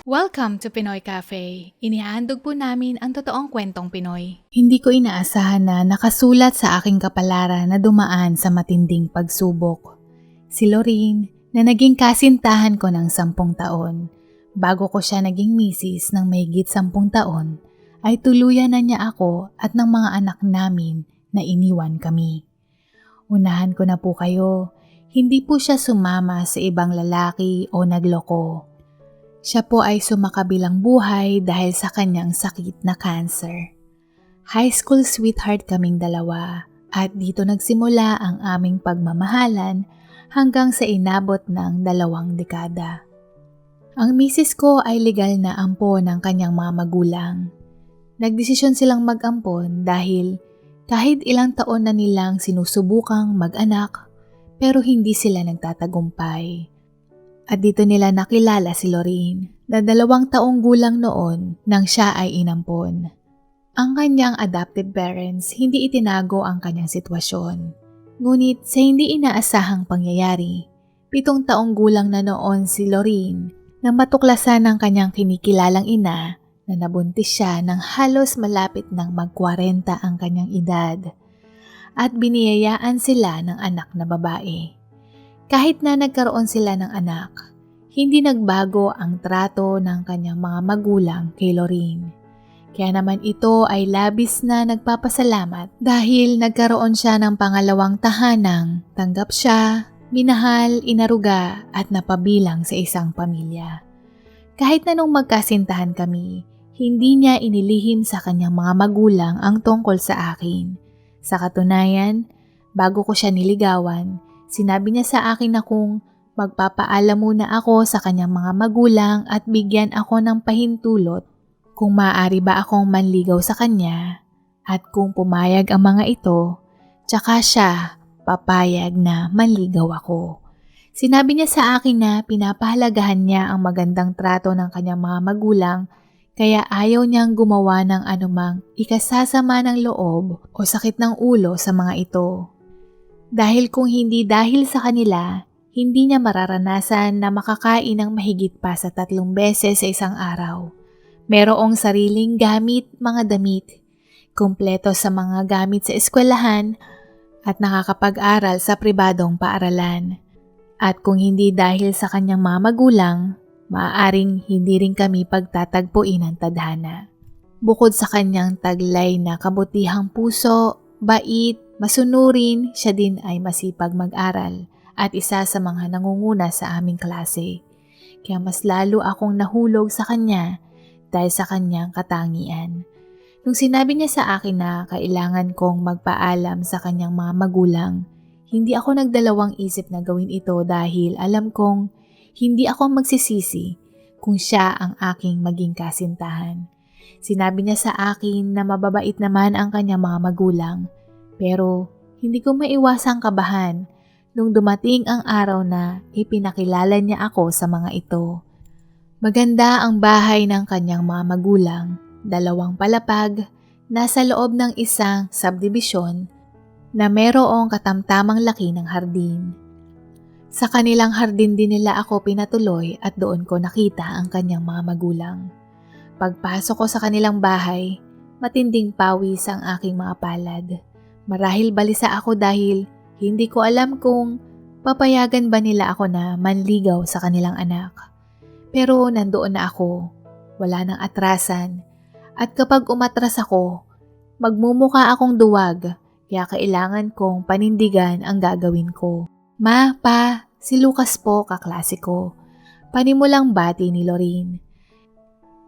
Welcome to Pinoy Cafe. Inihahandog po namin ang totoong kwentong Pinoy. Hindi ko inaasahan na nakasulat sa aking kapalaran na dumaan sa matinding pagsubok. Si Lorene na naging kasintahan ko ng 10 taon. Bago ko siya naging misis ng mahigit 10 taon, ay tuluyan na niya ako at ng mga anak namin na iniwan kami. Unahan ko na po kayo, hindi po siya sumama sa ibang lalaki o nagloko. Siya po ay sumakabilang buhay dahil sa kanyang sakit na cancer. High school sweetheart kaming dalawa at dito nagsimula ang aming pagmamahalan hanggang sa inabot ng 2 dekada. Ang misis ko ay legal na ampon ng kanyang mga magulang. Nagdesisyon silang mag-ampon dahil kahit ilang taon na nilang sinusubukang mag-anak pero hindi sila nagtatagumpay. At dito nila nakilala si Lorene na 2 taong gulang noon nang siya ay inampon. Ang kanyang adoptive parents hindi itinago ang kanyang sitwasyon. Ngunit sa hindi inaasahang pangyayari, 7 taong gulang na noon si Lorene nang matuklasan ng kanyang kinikilalang ina na nabuntis siya ng halos malapit ng mag-40 ang kanyang edad at biniyayaan sila ng anak na babae. Kahit na nagkaroon sila ng anak, hindi nagbago ang trato ng kanyang mga magulang kay Lorene. Kaya naman ito ay labis na nagpapasalamat dahil nagkaroon siya ng pangalawang tahanang tanggap siya, minahal, inaruga at napabilang sa isang pamilya. Kahit na nung magkasintahan kami, hindi niya inilihim sa kanyang mga magulang ang tungkol sa akin. Sa katunayan, bago ko siya niligawan, sinabi niya sa akin na kung magpapaalam muna ako sa kanyang mga magulang at bigyan ako ng pahintulot kung maaari ba akong manligaw sa kanya at kung pumayag ang mga ito, tsaka siya papayag na manligaw ako. Sinabi niya sa akin na pinapahalagahan niya ang magandang trato ng kanyang mga magulang kaya ayaw niyang gumawa ng anumang ikasasama ng loob o sakit ng ulo sa mga ito. Dahil kung hindi dahil sa kanila, hindi niya mararanasan na makakain ng mahigit pa sa 3 beses sa isang araw. Merong sariling gamit, mga damit, kumpleto sa mga gamit sa eskwelahan at nakakapag-aral sa pribadong paaralan. At kung hindi dahil sa kanyang mga magulang, maaaring hindi rin kami pagtatagpuin ng tadhana. Bukod sa kanyang taglay na kabutihang puso, bait, masunurin, siya din ay masipag mag-aral at isa sa mga nangunguna sa aming klase. Kaya mas lalo akong nahulog sa kanya dahil sa kanyang katangian. Nung sinabi niya sa akin na kailangan kong magpaalam sa kanyang mga magulang, hindi ako nagdalawang isip na gawin ito dahil alam kong hindi ako magsisisi kung siya ang aking maging kasintahan. Sinabi niya sa akin na mababait naman ang kanyang mga magulang. Pero hindi ko maiwasang kabahan nung dumating ang araw na ipinakilala niya ako sa mga ito. Maganda ang bahay ng kanyang mga magulang, 2 palapag, nasa loob ng isang subdivision na merong katamtamang laki ng hardin. Sa kanilang hardin din nila ako pinatuloy at doon ko nakita ang kanyang mga magulang. Pagpasok ko sa kanilang bahay, matinding pawis ang aking mga palad. Marahil balisa ako dahil hindi ko alam kung papayagan ba nila ako na manligaw sa kanilang anak. Pero nandoon na ako, wala nang atrasan. At kapag umatras ako, magmumuka akong duwag kaya kailangan kong panindigan ang gagawin ko. Ma, pa, si Lucas po, kaklase ko. Panimulang bati ni Lorene.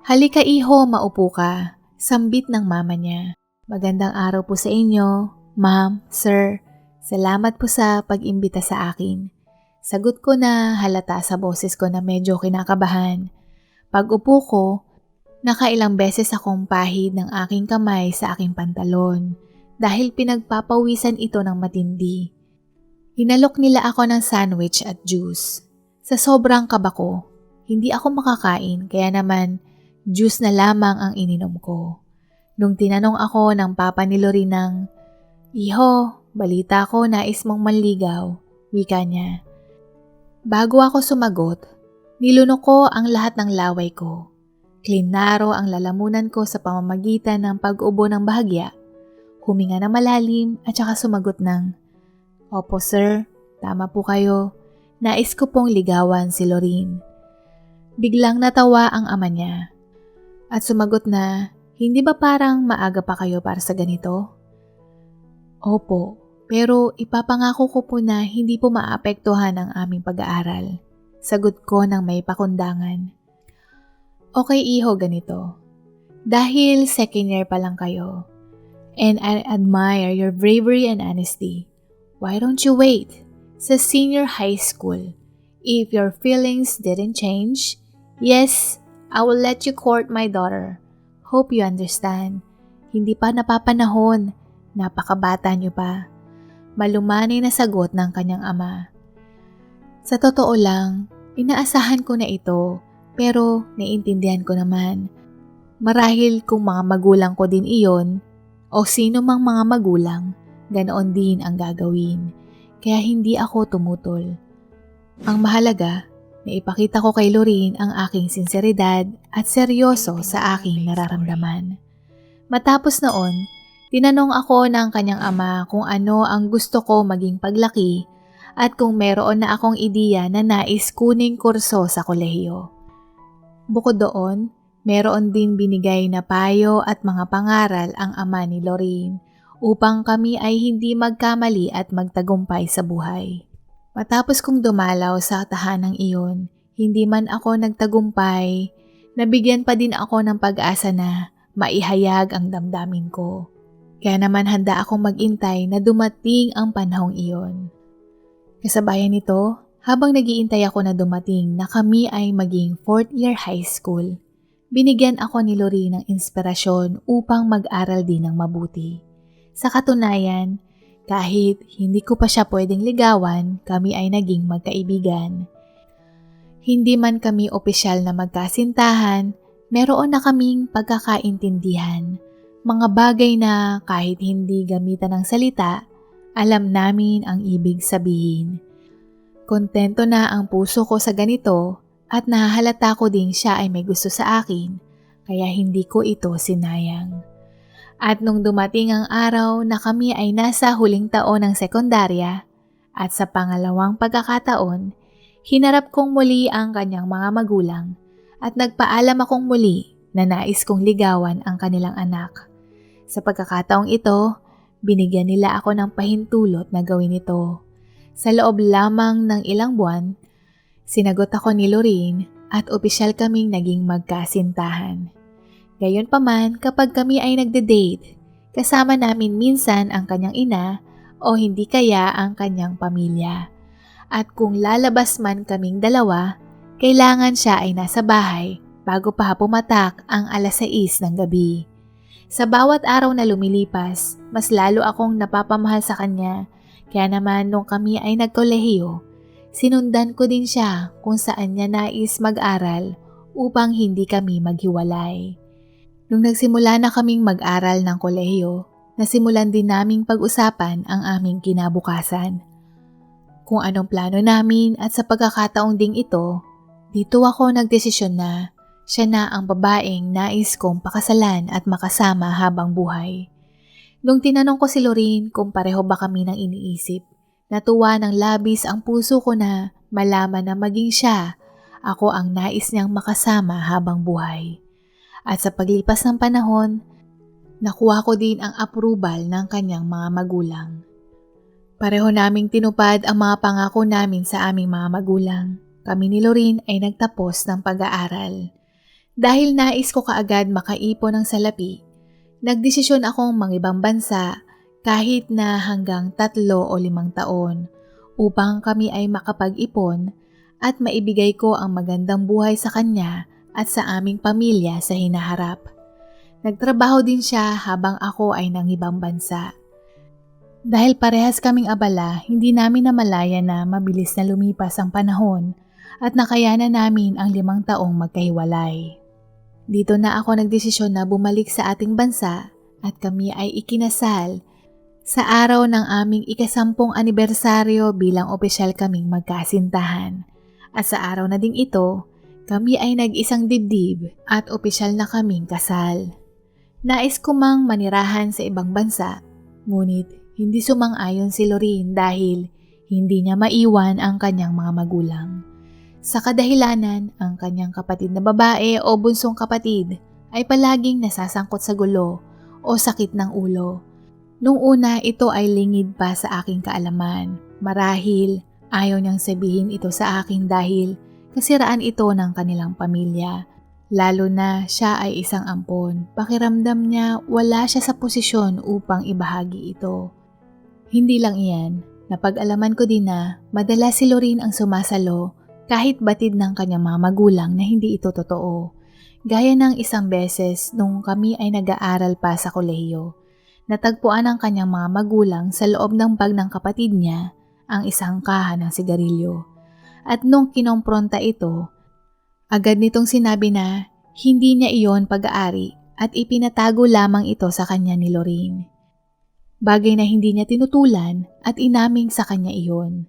Halika iho, maupo ka. Sambit ng mama niya. Magandang araw po sa inyo. Ma'am, sir, salamat po sa pag-imbita sa akin. Sagot ko na halata sa boses ko na medyo kinakabahan. Pag-upo ko, nakailang beses akong pahid ng aking kamay sa aking pantalon dahil pinagpapawisan ito ng matindi. Hinalok nila ako ng sandwich at juice. Sa sobrang kaba ko, hindi ako makakain kaya naman juice na lamang ang ininom ko. Nung tinanong ako ng papa ni Lorene ng, "Iho, balita ko nais mong manligaw," wika niya. Bago ako sumagot, Nilunok ko ang lahat ng laway ko. Klinaro ang lalamunan ko sa pamamagitan ng pag-ubo ng bahagya. Huminga ng malalim at saka sumagot ng, "Opo sir, tama po kayo. Nais ko pong ligawan si Loreen." Biglang natawa ang ama niya at sumagot na, "Hindi ba parang maaga pa kayo para sa ganito?" "Opo, pero ipapangako ko po na hindi po maapektuhan ang aming pag-aaral." Sagot ko ng may pakundangan. "Okay iho, ganito. Dahil second year pa lang kayo, and I admire your bravery and honesty, why don't you wait sa senior high school? If your feelings didn't change, yes, I will let you court my daughter. Hope you understand. Hindi pa napapanahon. Napakabata niyo pa." Malumanay na sagot ng kanyang ama. Sa totoo lang, inaasahan ko na ito, pero naiintindihan ko naman. Marahil kung mga magulang ko din iyon, o sino mang mga magulang, ganoon din ang gagawin. Kaya hindi ako tumutol. Ang mahalaga, na ipakita ko kay Loreen ang aking sinseridad at seryoso sa aking nararamdaman. Matapos noon, tinanong ako ng kanyang ama kung ano ang gusto ko maging paglaki at kung meron na akong ideya na nais kuning kurso sa kolehiyo. Bukod doon, meron din binigay na payo at mga pangaral ang ama ni Loreen upang kami ay hindi magkamali at magtagumpay sa buhay. Matapos kong dumalaw sa tahanang iyon, hindi man ako nagtagumpay, nabigyan pa din ako ng pag-asa na maihayag ang damdamin ko. Kaya naman handa akong magintay na dumating ang panahong iyon. Kasabayan nito, habang nagiintay ako na dumating na kami ay maging 4th year high school, binigyan ako ni Loreen ng inspirasyon upang mag-aral din ng mabuti. Sa katunayan, kahit hindi ko pa siya pwedeng ligawan, kami ay naging magkaibigan. Hindi man kami opisyal na magkasintahan, meron na kaming pagkakaintindihan. Mga bagay na kahit hindi gamitan ng salita, alam namin ang ibig sabihin. Kontento na ang puso ko sa ganito at nahahalata ko ding siya ay may gusto sa akin, kaya hindi ko ito sinayang. At nung dumating ang araw na kami ay nasa huling taon ng sekundarya at sa pangalawang pagkakataon, hinarap kong muli ang kanyang mga magulang at nagpaalam akong muli na nais kong ligawan ang kanilang anak. Sa pagkakataong ito, binigyan nila ako ng pahintulot na gawin ito. Sa loob lamang ng ilang buwan, sinagot ako ni Loreen at opisyal kaming naging magkasintahan. Gayunpaman, kapag kami ay nagde-date, kasama namin minsan ang kanyang ina o hindi kaya ang kanyang pamilya. At kung lalabas man kaming dalawa, kailangan siya ay nasa bahay bago pa pumatak ang 6:00 ng gabi. Sa bawat araw na lumilipas, mas lalo akong napapamahal sa kanya, kaya naman nung kami ay nagkolehiyo, sinundan ko din siya kung saan niya nais mag-aral upang hindi kami maghiwalay. Nung nagsimula na kaming mag-aral ng kolehiyo, nasimulan din naming pag-usapan ang aming kinabukasan. Kung anong plano namin at sa pagkakataong ding ito, dito ako nagdesisyon na siya na ang babaeng nais kong pakasalan at makasama habang buhay. Nung tinanong ko si Loreen kung pareho ba kami ng iniisip, natuwa ng labis ang puso ko na malaman na maging siya, ako ang nais niyang makasama habang buhay. At sa paglipas ng panahon, nakuha ko din ang approval ng kanyang mga magulang. Pareho naming tinupad ang mga pangako namin sa aming mga magulang. Kami ni Loreen ay nagtapos ng pag-aaral. Dahil nais ko kaagad makaipon ng salapi, nagdesisyon akong mangibang bansa kahit na hanggang 3 o 5 taon upang kami ay makapag-ipon at maibigay ko ang magandang buhay sa kanya at sa aming pamilya sa hinaharap. Nagtrabaho din siya habang ako ay nangibang bansa. Dahil parehas kaming abala, hindi namin namalaya na mabilis na lumipas ang panahon at nakayanan namin ang 5 taong magkahiwalay. Dito na ako nagdesisyon na bumalik sa ating bansa at kami ay ikinasal sa araw ng aming ika-10 anibersaryo bilang opisyal kaming magkasintahan. At sa araw na ding ito, kami ay nag-isang dibdib at opisyal na kaming kasal. Nais ko mang manirahan sa ibang bansa, ngunit hindi sumang-ayon si Lorene dahil hindi niya maiwan ang kanyang mga magulang. Sa kadahilanan, ang kanyang kapatid na babae o bunsong kapatid ay palaging nasasangkot sa gulo o sakit ng ulo. Nung una, ito ay lingid pa sa aking kaalaman. Marahil, ayaw niyang sabihin ito sa akin dahil kasiraan ito ng kanilang pamilya. Lalo na siya ay isang ampon. Pakiramdam niya wala siya sa posisyon upang ibahagi ito. Hindi lang iyan, napag-alaman ko din na madalas si Lorene ang sumasalo kahit batid ng kanyang mga magulang na hindi ito totoo. Gaya ng isang beses nung kami ay nag-aaral pa sa kolehiyo. Natagpuan ng kanyang mga magulang sa loob ng bag ng kapatid niya ang isang kaha ng sigarilyo. At nung kinompronta ito, agad nitong sinabi na hindi niya iyon pag-aari at ipinatago lamang ito sa kanya ni Lorene. Bagay na hindi niya tinutulan at inaming sa kanya iyon.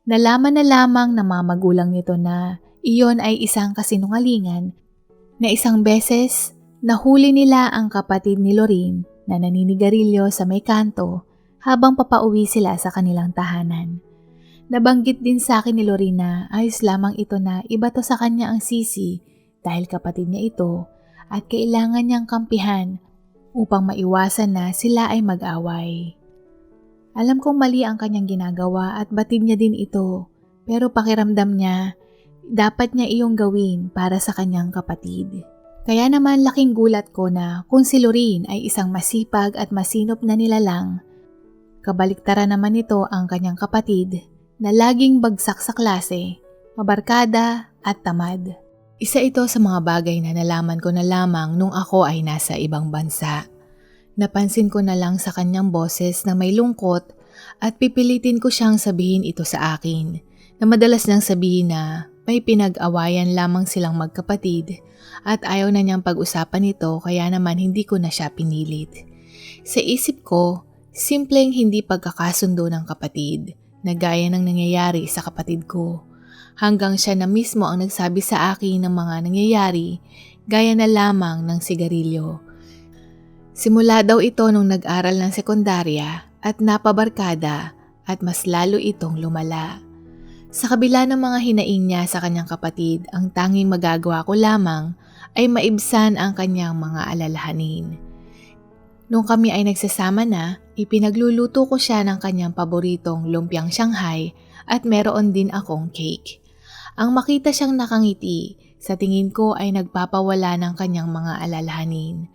Nalaman na lamang ng mga magulang nito na iyon ay isang kasinungalingan na isang beses nahuli nila ang kapatid ni Lorene na naninigarilyo sa may kanto habang papauwi sila sa kanilang tahanan. Nabanggit din sa akin ni Lorene na ayos lamang ito na iba to sa kanya ang sisi dahil kapatid niya ito at kailangan niyang kampihan upang maiwasan na sila ay mag-away. Alam kong mali ang kanyang ginagawa at batid niya din ito, pero pakiramdam niya, dapat niya iyong gawin para sa kanyang kapatid. Kaya naman laking gulat ko na kung si Lorene ay isang masipag at masinop na nilalang, kabaliktaran naman ito ang kanyang kapatid na laging bagsak sa klase, mabarkada at tamad. Isa ito sa mga bagay na nalaman ko na lamang nung ako ay nasa ibang bansa. Napansin ko na lang sa kanyang boses na may lungkot at pipilitin ko siyang sabihin ito sa akin na madalas niyang sabihin na may pinag-awayan lamang silang magkapatid at ayaw na niyang pag-usapan ito kaya naman hindi ko na siya pinilit. Sa isip ko, simpleng hindi pagkakasundo ng kapatid na gaya ng nangyayari sa kapatid ko. Hanggang siya na mismo ang nagsabi sa akin ng mga nangyayari gaya na lamang ng sigarilyo. Simula daw ito nung nag-aral ng sekundarya at napabarkada at mas lalo itong lumala. Sa kabila ng mga hinaing niya sa kanyang kapatid, ang tanging magagawa ko lamang ay maibsan ang kanyang mga alalahanin. Nung kami ay nagsasama na, ipinagluluto ko siya ng kanyang paboritong lumpiang Shanghai at meron din akong cake. Ang makita siyang nakangiti, sa tingin ko ay nagpapawala ng kanyang mga alalahanin.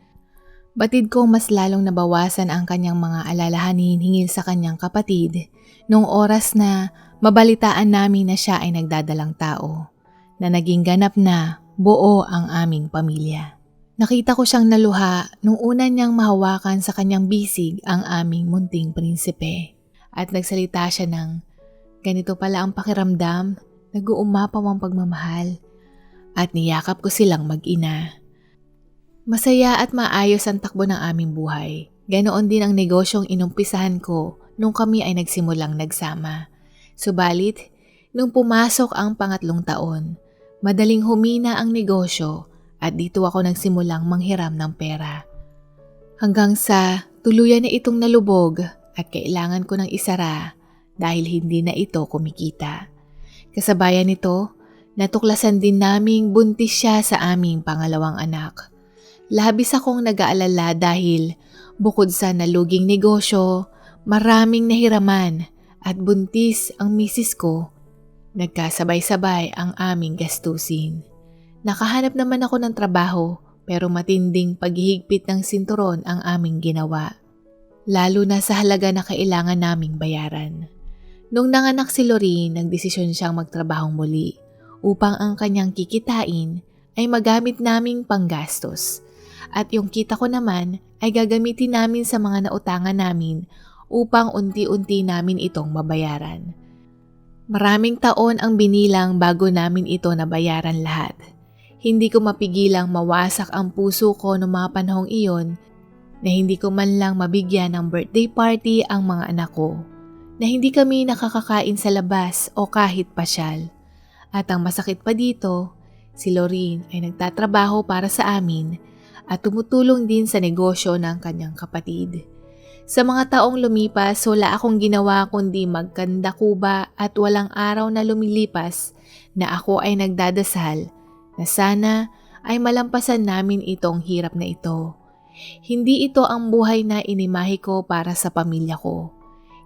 Batid kong mas lalong nabawasan ang kanyang mga alalahanin hingil sa kanyang kapatid noong oras na mabalitaan namin na siya ay nagdadalang tao, na naging ganap na buo ang aming pamilya. Nakita ko siyang naluha nung una niyang mahawakan sa kanyang bisig ang aming munting prinsipe at nagsalita siya ng, ganito pala ang pakiramdam, nag-uumapaw ang pagmamahal at niyakap ko silang mag-ina. Masaya at maayos ang takbo ng aming buhay. Ganoon din ang negosyong inumpisahan ko nung kami ay nagsimulang nagsama. Subalit, nung pumasok ang pangatlong taon, madaling humina ang negosyo at dito ako nagsimulang manghiram ng pera. Hanggang sa tuluyan na itong nalubog at kailangan ko ng isara dahil hindi na ito kumikita. Kasabayan nito, natuklasan din naming buntis siya sa aming pangalawang anak. Labis akong nag-aalala dahil bukod sa naluging negosyo, maraming nahiraman at buntis ang misis ko. Nagkasabay-sabay ang aming gastusin. Nakahanap naman ako ng trabaho pero matinding paghihigpit ng sinturon ang aming ginawa. Lalo na sa halaga na kailangan naming bayaran. Nung nanganak si Lorene, nagdesisyon siyang magtrabahong muli upang ang kanyang kikitain ay magamit naming panggastos. At yung kita ko naman ay gagamitin namin sa mga nautangan namin upang unti-unti namin itong mabayaran. Maraming taon ang binilang bago namin ito nabayaran lahat. Hindi ko mapigilang mawasak ang puso ko noong mga panahong iyon na hindi ko man lang mabigyan ng birthday party ang mga anak ko, na hindi kami nakakakain sa labas o kahit pasyal. At ang masakit pa dito, si Lorene ay nagtatrabaho para sa amin at tumutulong din sa negosyo ng kanyang kapatid. Sa mga taong lumipas, wala akong ginawa kundi magkandakuba at walang araw na lumilipas na ako ay nagdadasal na sana ay malampasan namin itong hirap na ito. Hindi ito ang buhay na inimahe ko para sa pamilya ko.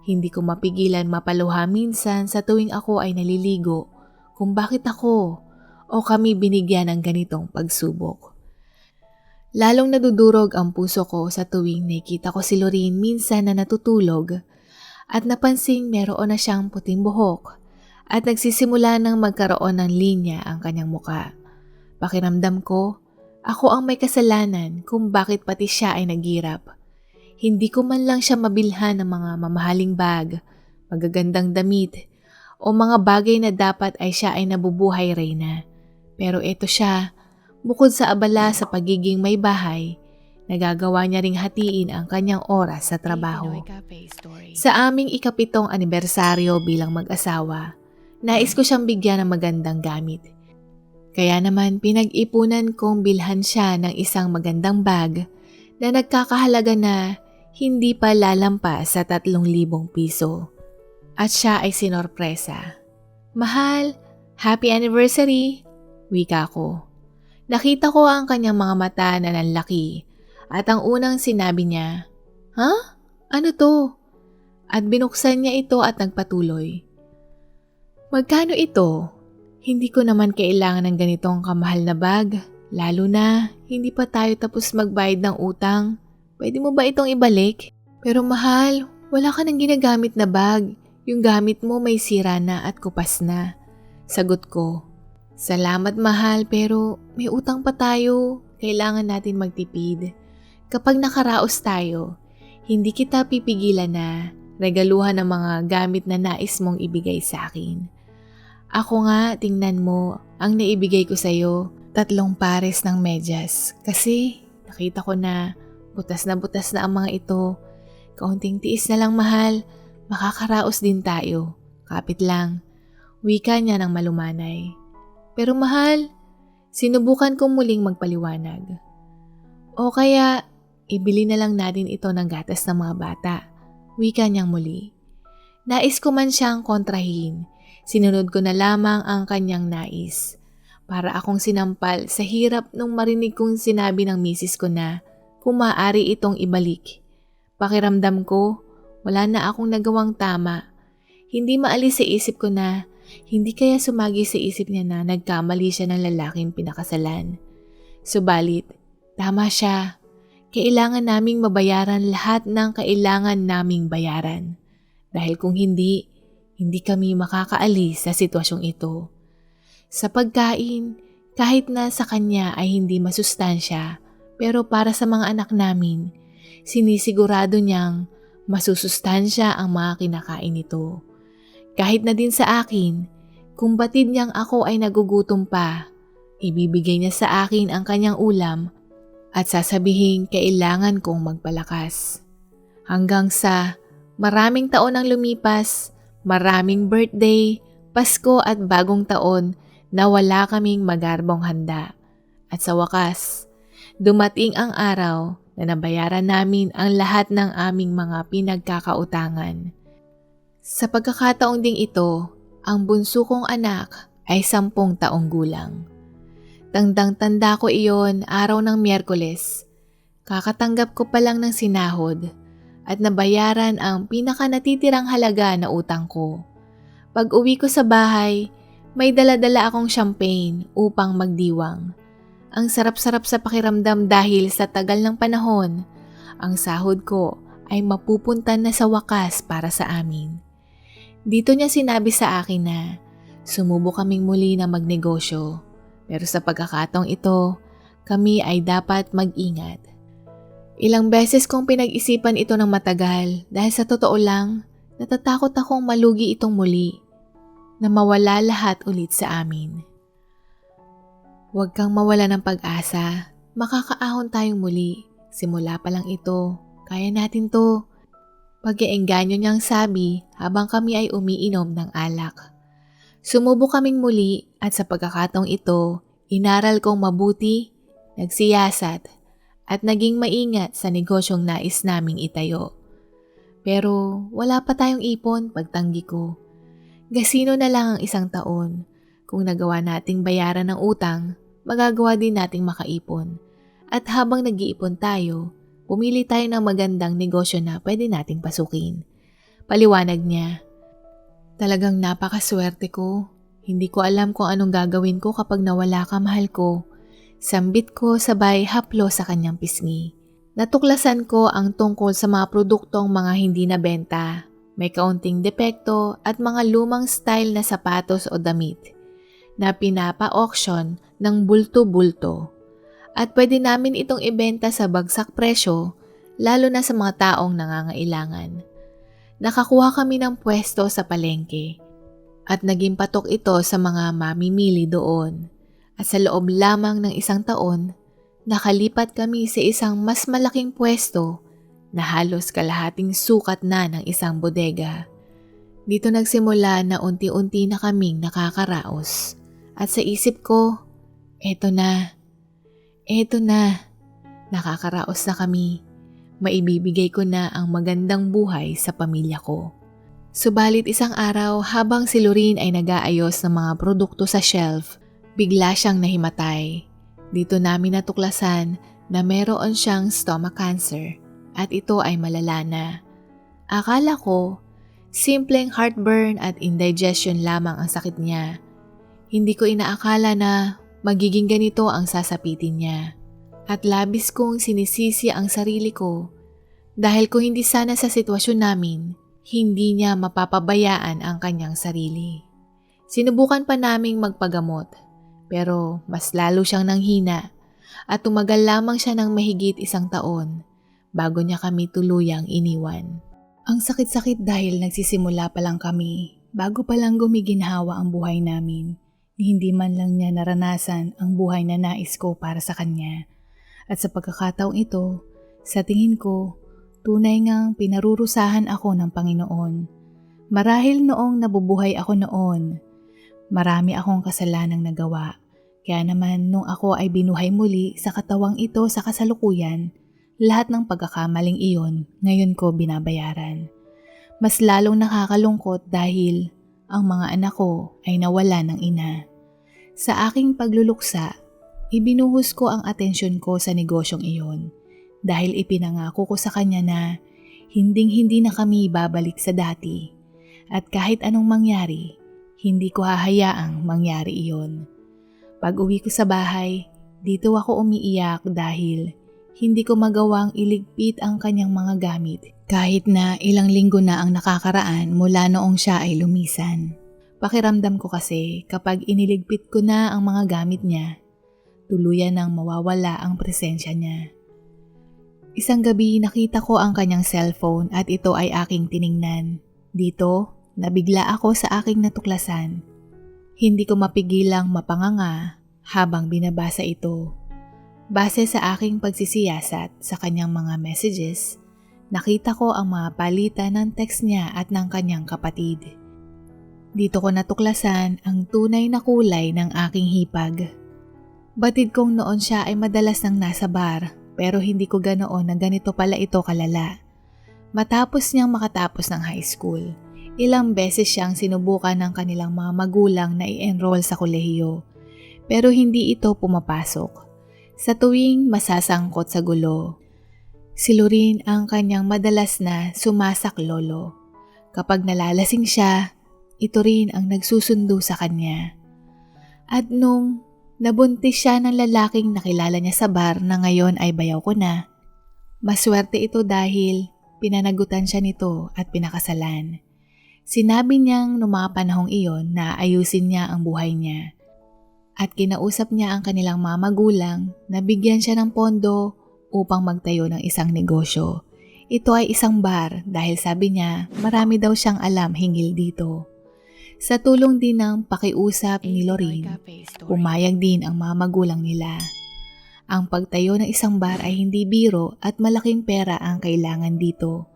Hindi ko mapigilan mapaluha minsan sa tuwing ako ay naliligo kung bakit ako o kami binigyan ng ganitong pagsubok. Lalong nadudurog ang puso ko sa tuwing nakita ko si Lorene minsan na natutulog at napansing meron na siyang puting buhok at nagsisimula ng magkaroon ng linya ang kanyang muka. Pakiramdam ko, ako ang may kasalanan kung bakit pati siya ay naghirap. Hindi ko man lang siya mabilhan ng mga mamahaling bag, magagandang damit o mga bagay na dapat ay siya ay nabubuhay Reyna. Pero ito siya, bukod sa abala sa pagiging may bahay, nagagawa niya ring hatiin ang kanyang oras sa trabaho. Sa aming ika-7 anibersaryo bilang mag-asawa, nais ko siyang bigyan ng magandang gamit. Kaya naman pinag-ipunan kong bilhan siya ng isang magandang bag na nagkakahalaga na hindi pa lalampas sa 3,000 piso. At siya ay sinorpresa. "Mahal, happy anniversary!" wika ko. Nakita ko ang kanyang mga mata na nanlaki at ang unang sinabi niya, "Ha? Ano to?" At binuksan niya ito at nagpatuloy. "Magkano ito? Hindi ko naman kailangan ng ganitong kamahal na bag, lalo na hindi pa tayo tapos magbayad ng utang. Pwede mo ba itong ibalik? Pero mahal, wala ka nang ginagamit na bag. Yung gamit mo may sira na at kupas na." Sagot ko, "Salamat mahal pero may utang pa tayo. Kailangan natin magtipid. Kapag nakaraos tayo, hindi kita pipigilan na regaluhan ng mga gamit na nais mong ibigay sa akin. Ako nga, tingnan mo, ang naibigay ko sa'yo, 3 pares ng medyas. Kasi nakita ko na butas na ang mga ito. Kaunting tiis na lang mahal, makakaraos din tayo. Kapit lang." Wika niya ng malumanay. "Pero mahal," sinubukan kong muling magpaliwanag. "O kaya, ibili na lang natin ito ng gatas ng mga bata." Wika niyang muli. Nais ko man siyang kontrahin. Sinunod ko na lamang ang kanyang nais. Para akong sinampal sa hirap nung marinig kong sinabi ng misis ko na kung maaari itong ibalik. Pakiramdam ko, wala na akong nagawang tama. Hindi maalis sa isip ko na hindi kaya sumagi sa isip niya na nagkamali siya ng lalaking pinakasalan. Subalit, tama siya. Kailangan naming mabayaran lahat ng kailangan naming bayaran. Dahil kung hindi kami makakaalis sa sitwasyong ito. Sa pagkain, kahit na sa kanya ay hindi masustansya, pero para sa mga anak namin, sinisigurado niyang masusustansya ang mga kinakain nito. Kahit na din sa akin, kung batid niyang ako ay nagugutom pa, ibibigay niya sa akin ang kanyang ulam at sasabihin kailangan kong magpalakas. Hanggang sa maraming taon ang lumipas, maraming birthday, Pasko at bagong taon na wala kaming magarbong handa. At sa wakas, dumating ang araw na nabayaran namin ang lahat ng aming mga pinagkakautangan. Sa pagkakataong ding ito, ang bunso kong anak ay 10 taong gulang. Tandang-tanda ko iyon araw ng Miyerkules. Kakatanggap ko pa lang ng sinahod at nabayaran ang pinakanatitirang halaga na utang ko. Pag uwi ko sa bahay, may dala-dala akong champagne upang magdiwang. Ang sarap-sarap sa pakiramdam dahil sa tagal ng panahon, ang sahod ko ay mapupunta na sa wakas para sa amin. Dito niya sinabi sa akin na sumubok kaming muli na magnegosyo, pero sa pagkakataong ito, kami ay dapat mag-ingat. Ilang beses kong pinag-isipan ito ng matagal dahil sa totoo lang, natatakot akong malugi itong muli, na mawala lahat ulit sa amin. Huwag kang mawala ng pag-asa, makakaahon tayong muli, simula pa lang ito, kaya natin to. Pag-iengganyo niyang sabi habang kami ay umiinom ng alak. Sumubok kaming muli at sa pagkakataong ito, inaral kong mabuti, nagsiyasat at naging maingat sa negosyong nais naming itayo. Pero wala pa tayong ipon pagtanggi ko. Gasino na lang ang 1 taon. Kung nagawa nating bayaran ng utang, magagawa din nating makaipon. At habang nag-iipon tayo, pumili tayo ng magandang negosyo na pwede nating pasukin. Paliwanag niya. Talagang napakaswerte ko. Hindi ko alam kung anong gagawin ko kapag nawala ka, mahal ko. Sambit ko sabay haplo sa kanyang pisngi. Natuklasan ko ang tungkol sa mga produktong mga hindi nabenta. May kaunting depekto at mga lumang style na sapatos o damit na pinapa-auction ng bulto-bulto. At pwede namin itong ibenta sa bagsak presyo, lalo na sa mga taong nangangailangan. Nakakuha kami ng pwesto sa palengke at naging patok ito sa mga mamimili doon. At sa loob lamang ng 1 taon, nakalipat kami sa isang mas malaking pwesto na halos kalahating sukat na ng isang bodega. Dito nagsimula na unti-unti na kaming nakakaraos. At sa isip ko, eto na, nakakaraos na kami. Maibibigay ko na ang magandang buhay sa pamilya ko. Subalit isang araw habang si Lorene ay nag-aayos ng mga produkto sa shelf, bigla siyang nahimatay. Dito namin natuklasan na meron siyang stomach cancer at ito ay malala na. Akala ko, simpleng heartburn at indigestion lamang ang sakit niya. Hindi ko inaakala na magiging ganito ang sasapitin niya. At labis kong sinisisi ang sarili ko dahil kung hindi sana sa sitwasyon namin, hindi niya mapapabayaan ang kanyang sarili. Sinubukan pa naming magpagamot pero mas lalo siyang nanghina at tumagal lamang siya ng mahigit 1 taon bago niya kami tuluyang iniwan. Ang sakit-sakit dahil nagsisimula pa lang kami, bago pa lang gumiginhawa ang buhay namin. Hindi man lang niya naranasan ang buhay na nais ko para sa kanya. At sa pagkakataong ito, sa tingin ko, tunay ngang pinarurusahan ako ng Panginoon. Marahil noong nabubuhay ako noon, marami akong kasalanang nagawa. Kaya naman nung ako ay binuhay muli sa katawang ito sa kasalukuyan, lahat ng pagkakamaling iyon ngayon ko binabayaran. Mas lalong nakakalungkot dahil ang mga anak ko ay nawala ng ina. Sa aking pagluluksa, ibinuhos ko ang atensyon ko sa negosyong iyon dahil ipinangako ko sa kanya na hinding-hindi na kami babalik sa dati at kahit anong mangyari, hindi ko hahayaang mangyari iyon. Pag uwi ko sa bahay, dito ako umiiyak dahil hindi ko magawang iligpit ang kanyang mga gamit kahit na ilang linggo na ang nakakaraan mula noong siya ay lumisan. Pakiramdam ko kasi kapag iniligpit ko na ang mga gamit niya, tuluyan nang mawawala ang presensya niya. Isang gabi nakita ko ang kanyang cellphone at ito ay aking tiningnan. Dito, nabigla ako sa aking natuklasan. Hindi ko mapigilang mapanganga habang binabasa ito. Base sa aking pagsisiyasat sa kanyang mga messages, nakita ko ang mga palitan ng text niya at ng kanyang kapatid. Dito ko natuklasan ang tunay na kulay ng aking hipag. Batid kong noon siya ay madalas nang nasa bar pero hindi ko ganoon na ganito pala ito kalala. Matapos niyang makatapos ng high school, ilang beses siyang sinubukan ng kanilang mga magulang na i-enroll sa kolehiyo pero hindi ito pumapasok. Sa tuwing masasangkot sa gulo, si Lorene ang kanyang madalas na sumasaklolo. Kapag nalalasing siya, ito rin ang nagsusundo sa kanya. At nung nabuntis siya ng lalaking nakilala niya sa bar na ngayon ay bayaw ko na, maswerte ito dahil pinanagutan siya nito at pinakasalan. Sinabi niyang noong mga panahong iyon na ayusin niya ang buhay niya. At kinausap niya ang kanilang mga magulang na bigyan siya ng pondo upang magtayo ng isang negosyo. Ito ay isang bar dahil sabi niya marami daw siyang alam hinggil dito. Sa tulong din ng pakiusap ni Lorene, pumayag din ang mga magulang nila. Ang pagtayo ng isang bar ay hindi biro at malaking pera ang kailangan dito.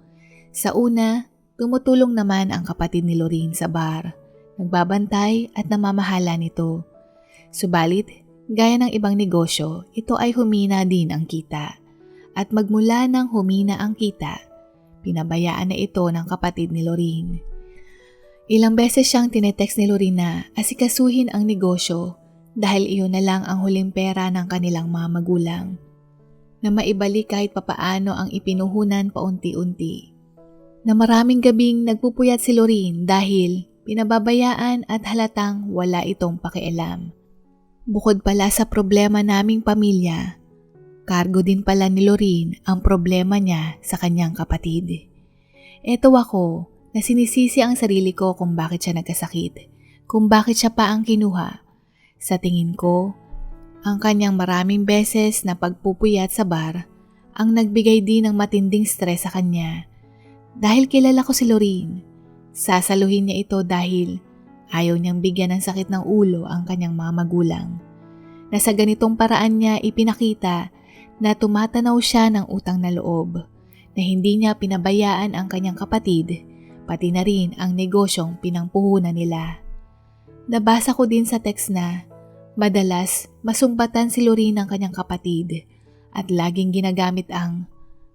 Sa una, tumutulong naman ang kapatid ni Lorene sa bar nagbabantay at namamahala nito. Subalit, gaya ng ibang negosyo, ito ay humina din ang kita. At magmula nang humina ang kita, pinabayaan na ito ng kapatid ni Lorene. Ilang beses siyang tinetext ni Lorene na asikasuhin ang negosyo dahil iyon na lang ang huling pera ng kanilang mga magulang, na maibalik kahit papaano ang ipinuhunan paunti-unti. Na maraming gabing nagpupuyat si Lorene dahil pinababayaan at halatang wala itong pakialam. Bukod pala sa problema naming pamilya, kargo din pala ni Lorene ang problema niya sa kanyang kapatid. Eto ako na sinisisi ang sarili ko kung bakit siya nagkasakit, kung bakit siya pa ang kinuha. Sa tingin ko, ang kanyang maraming beses na pagpupuyat sa bar ang nagbigay din ng matinding stress sa kanya. Dahil kilala ko si Lorene, sasaluhin niya ito dahil ayaw niyang bigyan ng sakit ng ulo ang kanyang mga magulang. Na sa ganitong paraan niya ipinakita na tumatanaw siya ng utang na loob, na hindi niya pinabayaan ang kanyang kapatid, pati na rin ang negosyong pinangpuhunan nila. Nabasa ko din sa text na madalas masumbatan si Lorene ng kanyang kapatid at laging ginagamit ang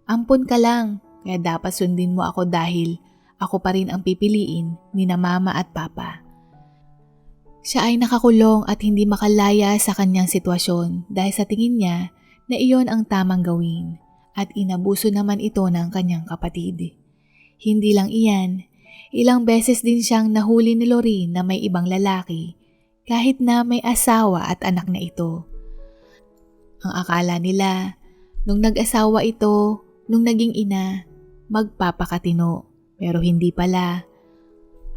ampon ka lang, kaya dapat sundin mo ako dahil ako pa rin ang pipiliin ni na mama at papa. Siya ay nakakulong at hindi makalaya sa kanyang sitwasyon dahil sa tingin niya na iyon ang tamang gawin at inabuso naman ito ng kanyang kapatid. Hindi lang iyan, ilang beses din siyang nahuli ni Lorene na may ibang lalaki kahit na may asawa at anak na ito. Ang akala nila, nung nag-asawa ito, nung naging ina, magpapakatino, pero hindi pala.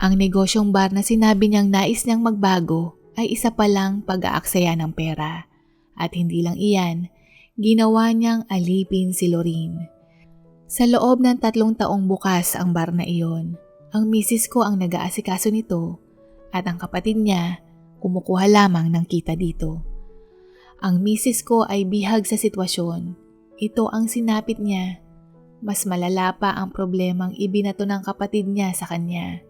Ang negosyong bar na sinabi niyang nais niyang magbago ay isa palang pag-aaksaya ng pera. At hindi lang iyan, ginawa niyang alipin si Lorene. Sa loob ng 3 taong bukas ang bar na iyon, ang misis ko ang nag-aasikaso nito at ang kapatid niya kumukuha lamang ng kita dito. Ang misis ko ay bihag sa sitwasyon. Ito ang sinapit niya. Mas malala pa ang problemang ibinato ng kapatid niya sa kanya.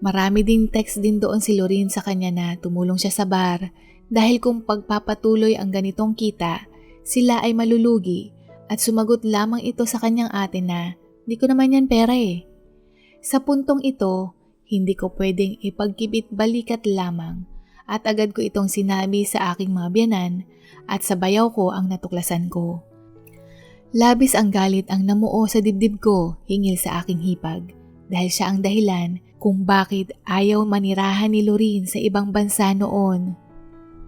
Marami ding text din doon si Lorene sa kanya na tumulong siya sa bar dahil kung pagpapatuloy ang ganitong kita, sila ay malulugi at sumagot lamang ito sa kanyang ate na, "Di ko naman yan pera eh." Sa puntong ito, hindi ko pwedeng ipagkibit balikat lamang at agad ko itong sinabi sa aking mga biyanan at sa bayaw ko ang natuklasan ko. Labis ang galit ang namuo sa dibdib ko hingil sa aking hipag dahil siya ang dahilan kung bakit ayaw manirahan ni Lorene sa ibang bansa noon.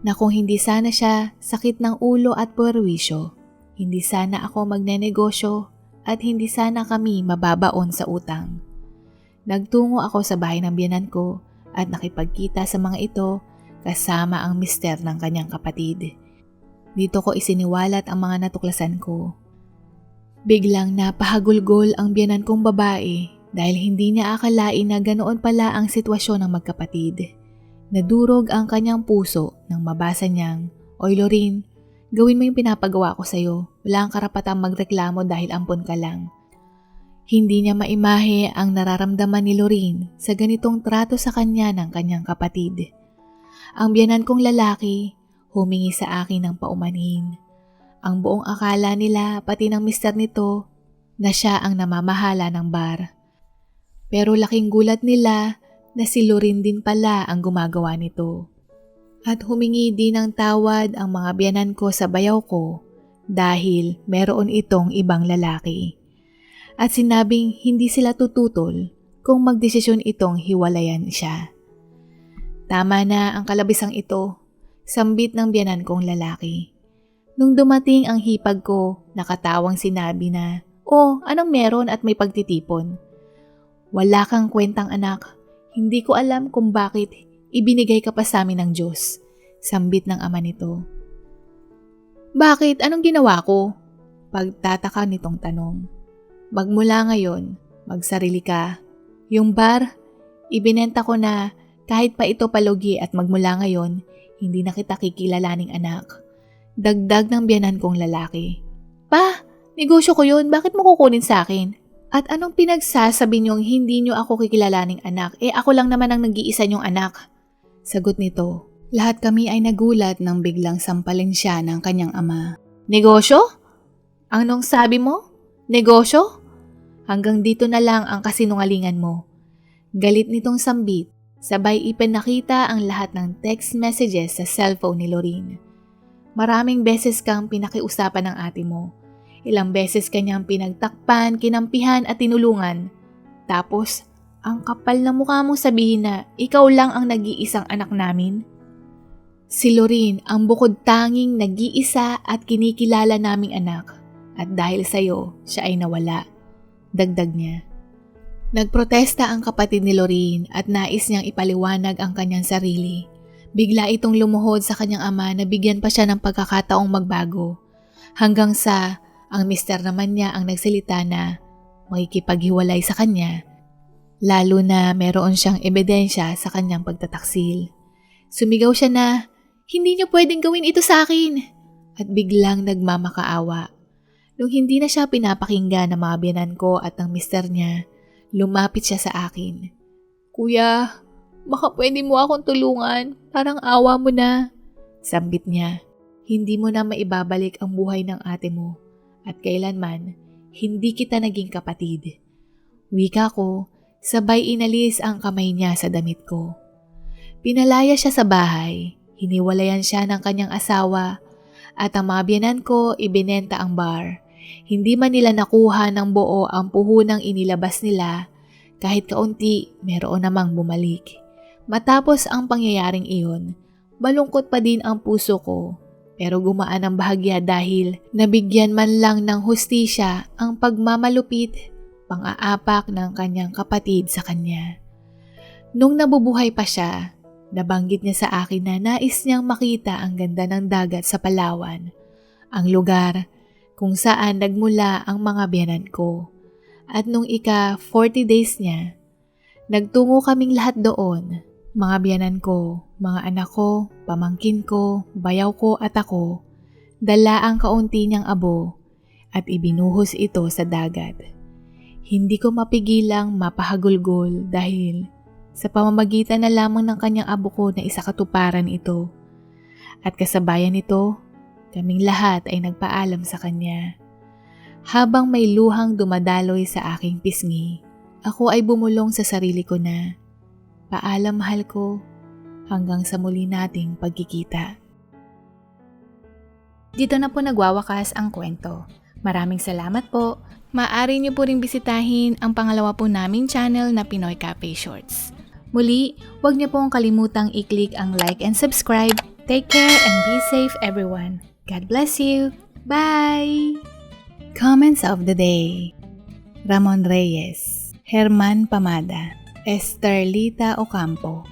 Na kung hindi sana siya sakit ng ulo at puwerwisyo, hindi sana ako magnenegosyo at hindi sana kami mababaon sa utang. Nagtungo ako sa bahay ng biyanan ko at nakipagkita sa mga ito kasama ang mister ng kanyang kapatid. Dito ko isiniwalat ang mga natuklasan ko. Biglang napahagulgol ang biyanan kong babae dahil hindi niya akalain na ganoon pala ang sitwasyon ng magkapatid. Nadurog ang kanyang puso nang mabasa niyang, "Oy Lorene, gawin mo yung pinapagawa ko sa'yo. Wala kang karapatang magreklamo dahil ampon ka lang." Hindi niya maimahe ang nararamdaman ni Lorene sa ganitong trato sa kanya ng kanyang kapatid. Ang biyanan kong lalaki humingi sa akin ng paumanhin. Ang buong akala nila pati ng mister nito na siya ang namamahala ng bar. Pero laking gulat nila na si Lorene din pala ang gumagawa nito. At humingi din ng tawad ang mga biyanan ko sa bayaw ko dahil meron itong ibang lalaki. At sinabing hindi sila tututol kung magdesisyon itong hiwalayan siya. Tama na ang kalabisang ito, sambit ng biyanan kong lalaki. Nung dumating ang hipag ko, nakatawang sinabi na, "Oh, anong meron at may pagtitipon?" "Wala kang kwentang anak. Hindi ko alam kung bakit ibinigay ka pa sa amin ng Diyos," sambit ng ama nito. "Bakit? Anong ginawa ko?" Pagtataka nitong tanong. "Magmula ngayon, magsarili ka. Yung bar, ibinenta ko na kahit pa ito palugi at magmula ngayon, hindi na kita kikilalaning anak." Dagdag ng biyanan kong lalaki. "Pa, negosyo ko yun. Bakit mo kukunin sa akin?" At anong pinagsasabi niyong hindi niyo ako kikilalaning anak? Ako lang naman ang nag-iisa niyong anak. Sagot nito. Lahat kami ay nagulat nang biglang sampalin siya ng kanyang ama. Negosyo? Anong sabi mo? Negosyo? Hanggang dito na lang ang kasinungalingan mo. Galit nitong sambit, sabay ipinakita ang lahat ng text messages sa cellphone ni Lorene. Maraming beses kang pinakiusapan ng ate mo. Ilang beses kanyang pinagtakpan, kinampihan at tinulungan. Tapos, ang kapal na mukha mong sabihin na ikaw lang ang nag-iisang anak namin. Si Lorene ang bukod tanging nag-iisa at kinikilala naming anak. At dahil sa'yo, siya ay nawala. Dagdag niya. Nagprotesta ang kapatid ni Lorene at nais niyang ipaliwanag ang kanyang sarili. Bigla itong lumuhod sa kanyang ama na bigyan pa siya ng pagkakataong magbago. Hanggang sa ang mister naman niya ang nagsalita na makikipaghiwalay sa kanya, lalo na meron siyang ebidensya sa kanyang pagtataksil. Sumigaw siya na, hindi niyo pwedeng gawin ito sa akin! At biglang nagmamakaawa. Nung hindi na siya pinapakinggan ng mga biyanan ko at ng mister niya, lumapit siya sa akin. Kuya, baka pwede mo akong tulungan, parang awa mo na. Sambit niya, hindi mo na maibabalik ang buhay ng ate mo. At kailanman, hindi kita naging kapatid. Wika ko, sabay inalis ang kamay niya sa damit ko. Pinalaya siya sa bahay, hiniwalayan siya ng kanyang asawa, at ang mga biyanan ko ibinenta ang bar. Hindi man nila nakuha ng buo ang puhunang inilabas nila, kahit kaunti meron namang bumalik. Matapos ang pangyayaring iyon, malungkot pa din ang puso ko. Pero gumaan ang bahagya dahil nabigyan man lang ng hustisya ang pagmamalupit, pang-aapak ng kanyang kapatid sa kanya. Nung nabubuhay pa siya, nabanggit niya sa akin na nais niyang makita ang ganda ng dagat sa Palawan, ang lugar kung saan nagmula ang mga biyanan ko. At nung 40 days niya, nagtungo kaming lahat doon. Mga biyanan ko, mga anak ko, pamangkin ko, bayaw ko at ako, dala ang kaunti niyang abo at ibinuhos ito sa dagat. Hindi ko mapigilang mapahagulgol dahil sa pamamagitan na lamang ng kanyang abo ko na isa katuparan ito. At kasabayan nito, kaming lahat ay nagpaalam sa kanya. Habang may luhang dumadaloy sa aking pisngi, ako ay bumulong sa sarili ko na, paalam mahal ko, hanggang sa muli nating pagkikita. Dito na po nagwawakas ang kwento. Maraming salamat po. Maaari niyo po ring bisitahin ang pangalawa po naming channel na Pinoy Cafe Shorts. Muli, huwag niyo pong kalimutang i-click ang like and subscribe. Take care and be safe everyone. God bless you. Bye! Comments of the day. Ramon Reyes, Herman Pamada, Esterlita Ocampo,